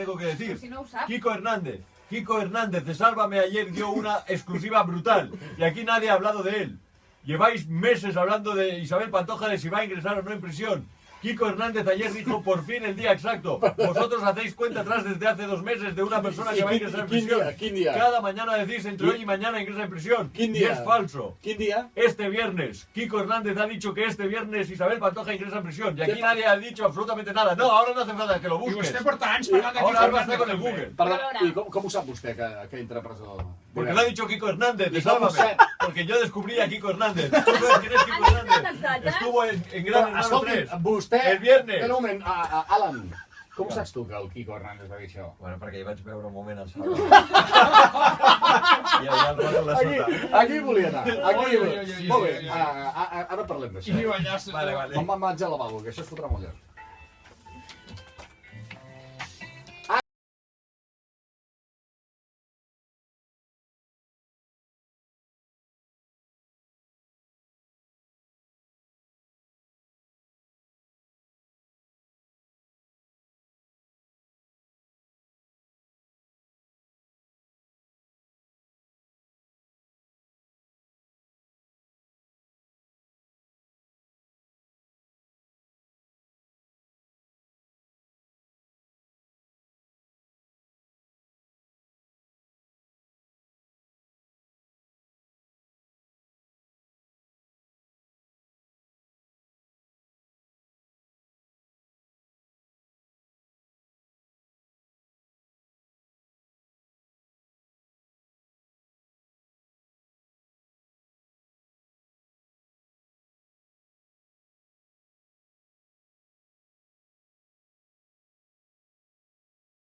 tengo que decir. Si no ho sap. Kiko Hernández de Sálvame ayer dio una exclusiva brutal y aquí nadie ha hablado de él. Lleváis meses hablando de Isabel Pantoja de si va a ingresar o no en prisión. Kiko Hernández ayer dijo por fin el día exacto. Vosotros hacéis cuenta atrás desde hace 2 meses de una persona que va a ingresar en prisión. ¿Quin día? Cada mañana decís entre hoy y mañana ingresa en prisión. ¿Quin Y día? es falso. Quin día? Este viernes, Kiko Hernández ha dicho que este viernes Isabel Pantoja ingresa en prisión. Y aquí nadie ha dicho absolutamente nada. No, ahora no hace falta que lo I busques. vostè porta anys parlant de Ahora Kiko Alba está Hernández con el també. Google. Perdó, i com ho sap vostè que entra a presó? Porque lo ha dicho Kiko Hernández de ¿Y cómo Sálvame. sé? Porque yo descubrí a Kiko Hernández. ¿Tú sabes quién es Kiko Hernández? Estuvo en Gran Hermano Escolti, 3. vostè... El viernes. Un moment, Alan, com saps tu que el Kiko Hernández va dir això? Bueno, perquè hi vaig veure un moment al Sálvame. I allà el rato la sota. Aquí volia anar. Aquí volia. Oi, Molt bé, ara parlem d'això. I diu allà... Vale. Me'n vaig al lavabo, que això es fotrà molt llarg.